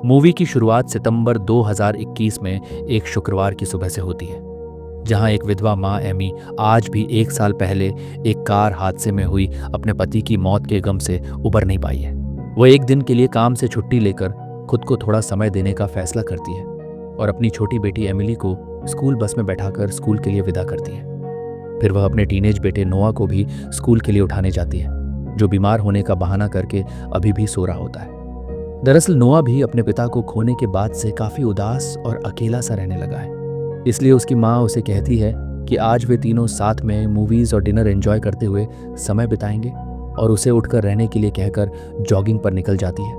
Movie की शुरुआत सितंबर 2021 में एक शुक्रवार की सुबह से होती है, जहां एक विधवा मां एमी आज भी 1 साल पहले एक कार हादसे में हुई अपने पति की मौत के गम से उबर नहीं पाई है। वो एक दिन के लिए काम से छुट्टी लेकर खुद को थोड़ा समय देने का फैसला करती है और अपनी छोटी बेटी एमिली को स्कूल बस में बैठाकर स्कूल के लिए विदा करती है। फिर वह अपने टीनेज बेटे नोआ को भी स्कूल के लिए उठाने जाती है, जो बीमार होने का बहाना करके अभी भी सो रहा होता है। दरअसल नोआ भी अपने पिता को खोने के बाद से काफी उदास और अकेला सा रहने लगा है। इसलिए उसकी माँ उसे कहती है कि आज वे तीनों साथ में मूवीज और डिनर एंजॉय करते हुए समय बिताएंगे, और उसे उठकर रहने के लिए कहकर जॉगिंग पर निकल जाती है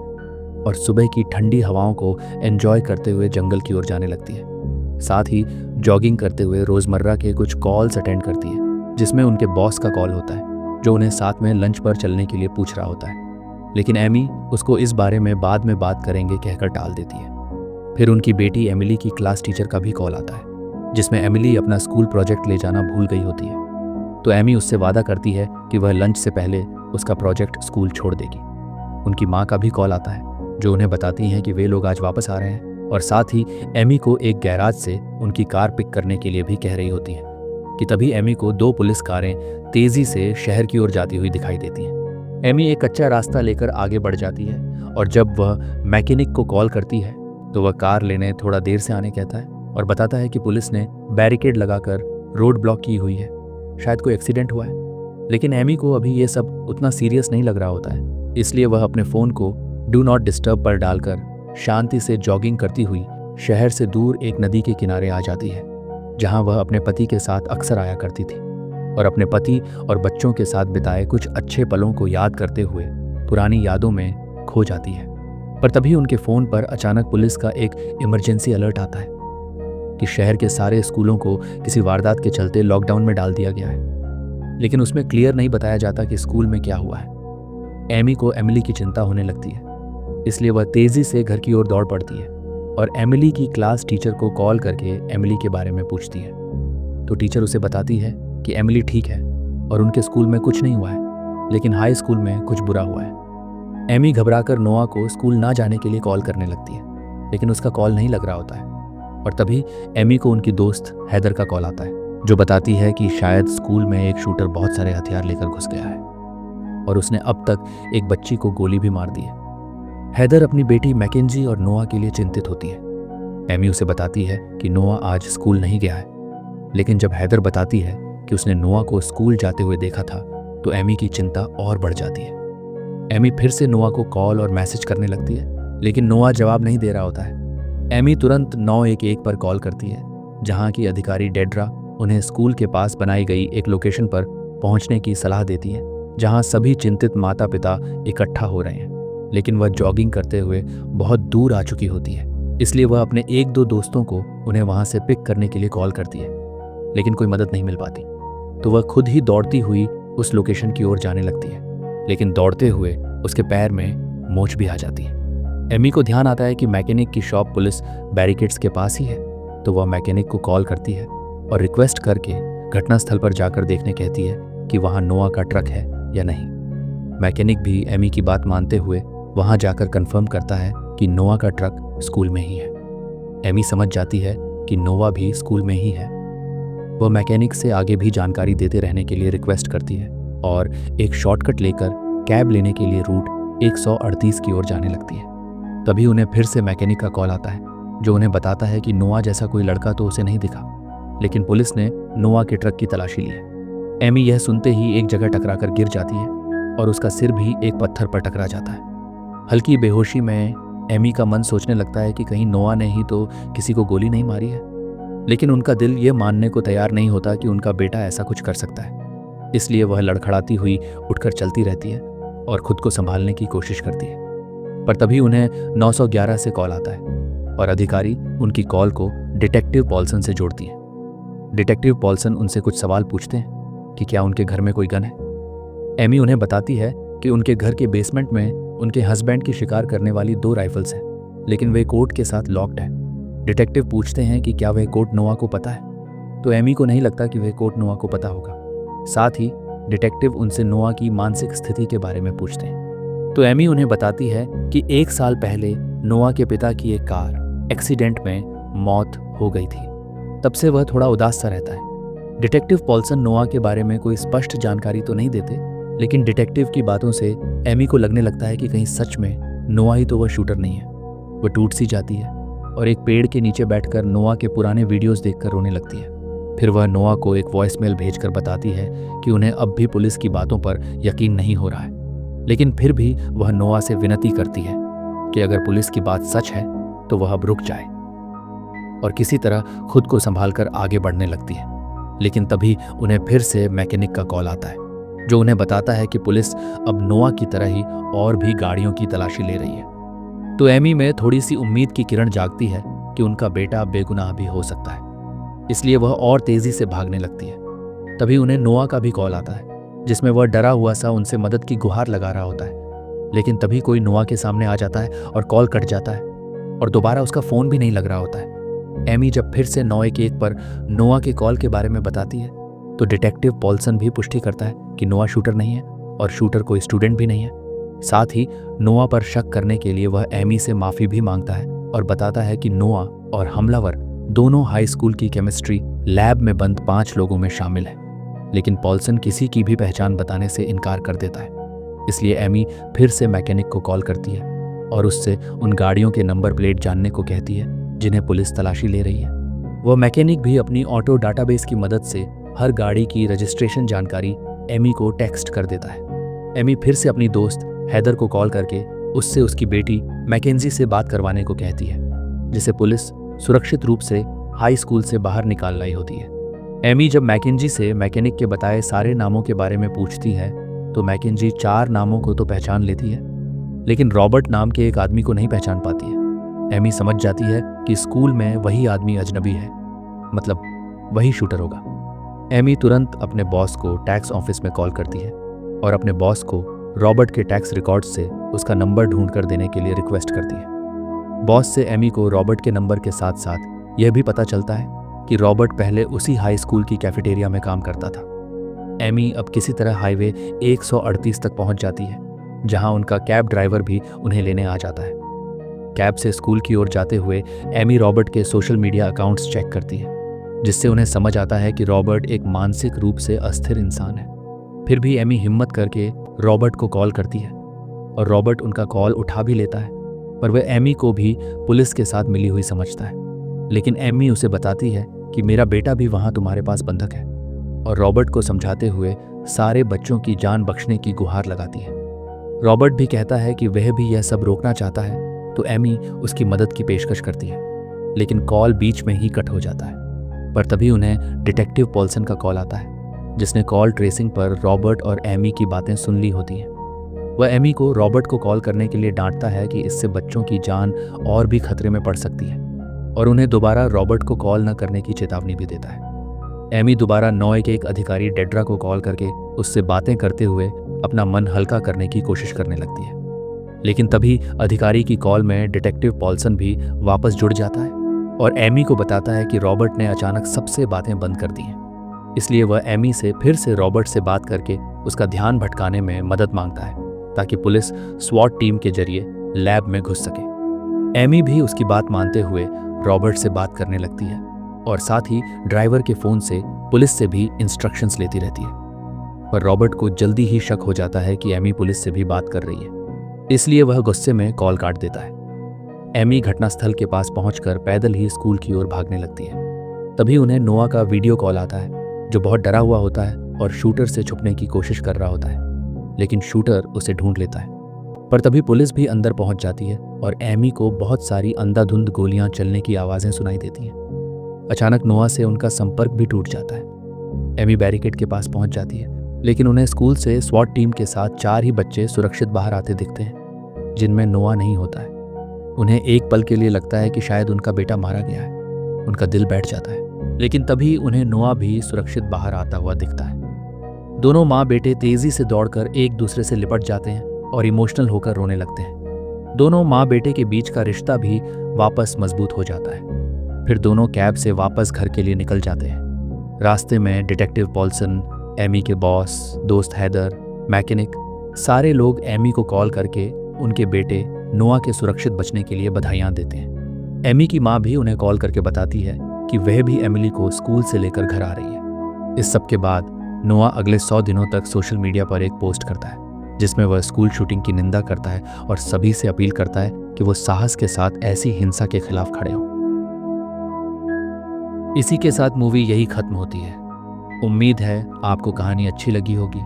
और सुबह की ठंडी हवाओं को एंजॉय करते हुए जंगल की ओर जाने लगती है। साथ ही जॉगिंग करते हुए रोजमर्रा के कुछ कॉल्स अटेंड करती है, जिसमें उनके बॉस का कॉल होता है, जो उन्हें साथ में लंच पर चलने के लिए पूछ रहा होता है। लेकिन एमी उसको इस बारे में बाद बात करेंगे कहकर टाल देती है। फिर उनकी बेटी एमिली की क्लास टीचर का भी कॉल आता है, जिसमें एमिली अपना स्कूल प्रोजेक्ट ले जाना भूल गई होती है। तो एमी उससे वादा करती है कि वह लंच से पहले उसका प्रोजेक्ट स्कूल छोड़ देगी। उनकी माँ का भी कॉल आता है, जो उन्हें बताती हैं कि वे लोग आज वापस आ रहे हैं, और साथ ही एमी को एक गैराज से उनकी कार पिक करने के लिए भी कह रही होती है। कि तभी एमी को 2 पुलिस कारें तेजी से शहर की ओर जाती हुई दिखाई देती हैं। एमी एक कच्चा रास्ता लेकर आगे बढ़ जाती है, और जब वह मैकेनिक को कॉल करती है तो वह कार लेने थोड़ा देर से आने कहता है और बताता है कि पुलिस ने बैरिकेड लगाकर रोड ब्लॉक की हुई है, शायद कोई एक्सीडेंट हुआ है। लेकिन एमी को अभी ये सब उतना सीरियस नहीं लग रहा होता है, इसलिए वह अपने फ़ोन को डू नॉट डिस्टर्ब पर डालकर शांति से जॉगिंग करती हुई शहर से दूर एक नदी के किनारे आ जाती है, जहां वह अपने पति के साथ अक्सर आया करती थी, और अपने पति और बच्चों के साथ बिताए कुछ अच्छे पलों को याद करते हुए पुरानी यादों में खो जाती है। पर तभी उनके फ़ोन पर अचानक पुलिस का एक इमरजेंसी अलर्ट आता है कि शहर के सारे स्कूलों को किसी वारदात के चलते लॉकडाउन में डाल दिया गया है। लेकिन उसमें क्लियर नहीं बताया जाता कि स्कूल में क्या हुआ है। एमी को एमिली की चिंता होने लगती है, इसलिए वह तेज़ी से घर की ओर दौड़ पड़ती है और एमिली की क्लास टीचर को कॉल करके एमिली के बारे में पूछती है। तो टीचर उसे बताती है कि एमिली ठीक है और उनके स्कूल में कुछ नहीं हुआ है, लेकिन हाई स्कूल में कुछ बुरा हुआ है। एमी घबराकर नोआ को स्कूल ना जाने के लिए कॉल करने लगती है, लेकिन उसका कॉल नहीं लग रहा होता है। और तभी एमी को उनकी दोस्त हैदर का कॉल आता है, जो बताती है कि शायद स्कूल में एक शूटर बहुत सारे हथियार लेकर घुस गया है और उसने अब तक एक बच्ची को गोली भी मार दी है। हैदर अपनी बेटी मैकेंजी और नोआ के लिए चिंतित होती है। एमी उसे बताती है कि नोआ आज स्कूल नहीं गया है, लेकिन जब हैदर बताती है कि उसने नोआ को स्कूल जाते हुए देखा था, तो एमी की चिंता और बढ़ जाती है। एमी फिर से नोआ को कॉल और मैसेज करने लगती है, लेकिन नोआ जवाब नहीं दे रहा होता है। एमी तुरंत 911 पर कॉल करती है, जहां की अधिकारी डेड्रा उन्हें स्कूल के पास बनाई गई एक लोकेशन पर पहुंचने की सलाह देती है, जहां सभी चिंतित माता पिता इकट्ठा हो रहे हैं। लेकिन वह जॉगिंग करते हुए बहुत दूर आ चुकी होती है, इसलिए वह अपने 1-2 दोस्तों को उन्हें वहां से पिक करने के लिए कॉल करती है, लेकिन कोई मदद नहीं मिल पाती। तो वह खुद ही दौड़ती हुई उस लोकेशन की ओर जाने लगती है, लेकिन दौड़ते हुए उसके पैर में मोच भी आ जाती है। एमी को ध्यान आता है कि मैकेनिक की शॉप पुलिस बैरिकेड्स के पास ही है, तो वह मैकेनिक को कॉल करती है और रिक्वेस्ट करके घटनास्थल पर जाकर देखने कहती है कि वहाँ नोआ का ट्रक है या नहीं। मैकेनिक भी एमी की बात मानते हुए वहाँ जाकर कंफर्म करता है कि नोआ का ट्रक स्कूल में ही है। एमी समझ जाती है कि नोआ भी स्कूल में ही है। वह मैकेनिक से आगे भी जानकारी देते रहने के लिए रिक्वेस्ट करती है और एक शॉर्टकट लेकर कैब लेने के लिए रूट 138 की ओर जाने लगती है। तभी उन्हें फिर से मैकेनिक का कॉल आता है, जो उन्हें बताता है कि नोआ जैसा कोई लड़का तो उसे नहीं दिखा, लेकिन पुलिस ने नोआ के ट्रक की तलाशी ली है। एमी यह सुनते ही एक जगह टकराकर गिर जाती है और उसका सिर भी एक पत्थर पर टकरा जाता है। हल्की बेहोशी में एमी का मन सोचने लगता है कि कहीं नोआ ने ही तो किसी को गोली नहीं मारी है, लेकिन उनका दिल ये मानने को तैयार नहीं होता कि उनका बेटा ऐसा कुछ कर सकता है। इसलिए वह लड़खड़ाती हुई उठकर चलती रहती है और खुद को संभालने की कोशिश करती है। पर तभी उन्हें 911 से कॉल आता है और अधिकारी उनकी कॉल को डिटेक्टिव पॉल्सन से जोड़ती हैं। डिटेक्टिव पॉल्सन उनसे कुछ सवाल पूछते हैं कि क्या उनके घर में कोई गन है। एमी उन्हें बताती है कि उनके घर के बेसमेंट में उनके हस्बैंड की शिकार करने वाली 2 राइफल्स हैं, लेकिन वे कोट के साथ लॉक्ड है। डिटेक्टिव पूछते हैं कि क्या वह कोट नोआ को पता है, तो एमी को नहीं लगता कि वह कोट नोआ को पता होगा। साथ ही डिटेक्टिव उनसे नोआ की मानसिक स्थिति के बारे में पूछते हैं, तो एमी उन्हें बताती है कि 1 साल पहले नोआ के पिता की एक कार एक्सीडेंट में मौत हो गई थी। तब से वह थोड़ा उदास सा रहता है। डिटेक्टिव पॉल्सन नोआ के बारे में कोई स्पष्ट जानकारी तो नहीं देते, लेकिन डिटेक्टिव की बातों से एमी को लगने लगता है कि कहीं सच में नोआ ही तो वह शूटर नहीं है। वह टूट सी जाती है और एक पेड़ के नीचे बैठकर नोआ के पुराने वीडियोस देखकर रोने लगती है। फिर वह नोआ को एक वॉइसमेल भेजकर बताती है कि उन्हें अब भी पुलिस की बातों पर यकीन नहीं हो रहा है, लेकिन फिर भी वह नोआ से विनती करती है कि अगर पुलिस की बात सच है तो वह अब रुक जाए और किसी तरह खुद को संभालकर आगे बढ़ने लगती है। लेकिन तभी उन्हें फिर से मैकेनिक का कॉल आता है, जो उन्हें बताता है कि पुलिस अब नोआ की तरह ही और भी गाड़ियों की तलाशी ले रही है। तो एमी में थोड़ी सी उम्मीद की किरण जागती है कि उनका बेटा बेगुनाह भी हो सकता है, इसलिए वह और तेजी से भागने लगती है। तभी उन्हें नोआ का भी कॉल आता है, जिसमें वह डरा हुआ सा उनसे मदद की गुहार लगा रहा होता है। लेकिन तभी कोई नोआ के सामने आ जाता है और कॉल कट जाता है और दोबारा उसका फोन भी नहीं लग रहा होता है। एमी जब फिर से 911 पर नोआ के कॉल के बारे में बताती है तो डिटेक्टिव पॉल्सन भी पुष्टि करता है कि नोआ शूटर नहीं है और शूटर कोई स्टूडेंट भी नहीं है। साथ ही नोआ पर शक करने के लिए वह एमी से माफी भी मांगता है और बताता है कि नोआ और हमलावर दोनों हाई स्कूल की केमिस्ट्री लैब में बंद 5 लोगों में शामिल है। लेकिन पॉल्सन किसी की भी पहचान बताने से इनकार कर देता है। इसलिए एमी फिर से मैकेनिक को कॉल करती है और उससे उन गाड़ियों के नंबर प्लेट जानने को कहती है जिन्हें पुलिस तलाशी ले रही है। वह मैकेनिक भी अपनी ऑटो डाटाबेस की मदद से हर गाड़ी की रजिस्ट्रेशन जानकारी एमी को टेक्स्ट कर देता है। एमी फिर से अपनी दोस्त हैदर को कॉल करके उससे उसकी बेटी मैकेंजी से बात करवाने को कहती है, जिसे पुलिस सुरक्षित रूप से हाई स्कूल से बाहर निकाल लाई होती है। एमी जब मैकेंजी से मैकेनिक के बताए सारे नामों के बारे में पूछती है तो मैकेंजी 4 नामों को तो पहचान लेती है, लेकिन रॉबर्ट नाम के एक आदमी को नहीं पहचान पाती है। एमी समझ जाती है कि स्कूल में वही आदमी अजनबी है, मतलब वही शूटर होगा। एमी तुरंत अपने बॉस को टैक्स ऑफिस में कॉल करती है और अपने बॉस को रॉबर्ट के टैक्स रिकॉर्ड से उसका नंबर ढूंढ कर देने के लिए रिक्वेस्ट करती है। बॉस से एमी को रॉबर्ट के नंबर के साथ साथ यह भी पता चलता है कि रॉबर्ट पहले उसी हाई स्कूल की कैफेटेरिया में काम करता था। एमी अब किसी तरह हाईवे 138 तक पहुंच जाती है, जहां उनका कैब ड्राइवर भी उन्हें लेने आ जाता है। कैब से स्कूल की ओर जाते हुए एमी रॉबर्ट के सोशल मीडिया अकाउंट्स चेक करती है, जिससे उन्हें समझ आता है कि रॉबर्ट एक मानसिक रूप से अस्थिर इंसान है। फिर भी एमी हिम्मत करके रॉबर्ट को कॉल करती है और रॉबर्ट उनका कॉल उठा भी लेता है, पर वह एमी को भी पुलिस के साथ मिली हुई समझता है। लेकिन एमी उसे बताती है कि मेरा बेटा भी वहां तुम्हारे पास बंधक है, और रॉबर्ट को समझाते हुए सारे बच्चों की जान बख्शने की गुहार लगाती है। रॉबर्ट भी कहता है कि वह भी यह सब रोकना चाहता है, तो एमी उसकी मदद की पेशकश करती है, लेकिन कॉल बीच में ही कट हो जाता है। पर तभी उन्हें डिटेक्टिव पॉल्सन का कॉल आता है, जिसने कॉल ट्रेसिंग पर रॉबर्ट और एमी की बातें सुन ली होती हैं। वह एमी को रॉबर्ट को कॉल करने के लिए डांटता है कि इससे बच्चों की जान और भी खतरे में पड़ सकती है, और उन्हें दोबारा रॉबर्ट को कॉल न करने की चेतावनी भी देता है। एमी दोबारा 911 अधिकारी डेड्रा को कॉल करके उससे बातें करते हुए अपना मन हल्का करने की कोशिश करने लगती है। लेकिन तभी अधिकारी की कॉल में डिटेक्टिव पॉल्सन भी वापस जुड़ जाता है और एमी को बताता है कि रॉबर्ट ने अचानक सबसे बातें बंद कर दी हैं। इसलिए वह एमी से फिर से रॉबर्ट से बात करके उसका ध्यान भटकाने में मदद मांगता है, ताकि पुलिस स्वॉट टीम के जरिए लैब में घुस सके। एमी भी उसकी बात मानते हुए रॉबर्ट से बात करने लगती है और साथ ही ड्राइवर के फोन से पुलिस से भी इंस्ट्रक्शंस लेती रहती है। पर रॉबर्ट को जल्दी ही शक हो जाता है कि एमी पुलिस से भी बात कर रही है, इसलिए वह गुस्से में कॉल काट देता है। एमी घटनास्थल के पास पहुंचकर पैदल ही स्कूल की ओर भागने लगती है। तभी उन्हें नोआ का वीडियो कॉल आता है, जो बहुत डरा हुआ होता है और शूटर से छुपने की कोशिश कर रहा होता है, लेकिन शूटर उसे ढूंढ लेता है। पर तभी पुलिस भी अंदर पहुंच जाती है और एमी को बहुत सारी अंधाधुंध गोलियां चलने की आवाज़ें सुनाई देती हैं। अचानक नोआ से उनका संपर्क भी टूट जाता है। एमी बैरिकेड के पास पहुंच जाती है, लेकिन उन्हें स्कूल से स्वॉट टीम के साथ 4 ही बच्चे सुरक्षित बाहर आते दिखते हैं, जिनमें नोआ नहीं होता है। उन्हें एक पल के लिए लगता है कि शायद उनका बेटा मारा गया है। उनका दिल बैठ जाता है, लेकिन तभी उन्हें नोआ भी सुरक्षित बाहर आता हुआ दिखता है। दोनों माँ बेटे तेजी से दौड़कर एक दूसरे से लिपट जाते हैं और इमोशनल होकर रोने लगते हैं। दोनों माँ बेटे के बीच का रिश्ता भी वापस मजबूत हो जाता है। फिर दोनों कैब से वापस घर के लिए निकल जाते हैं। रास्ते में डिटेक्टिव पॉल्सन, एमी के बॉस, दोस्त हैदर, मैकेनिक, सारे लोग एमी को कॉल करके उनके बेटे नोआ के सुरक्षित बचने के लिए बधाइयां देते हैं। एमी की माँ भी उन्हें कॉल करके बताती है कि वह भी एमिली को स्कूल से लेकर घर आ रही है। इस सब के बाद नोआ अगले 100 दिनों तक सोशल मीडिया पर एक पोस्ट करता है जिसमें वह स्कूल शूटिंग की निंदा करता है और सभी से अपील करता है कि वो साहस के साथ ऐसी हिंसा के खिलाफ खड़े हों। इसी के साथ मूवी यही खत्म होती है। उम्मीद है आपको कहानी अच्छी लगी होगी।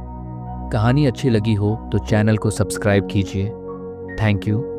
कहानी अच्छी लगी हो तो चैनल को सब्सक्राइब कीजिए। Thank you.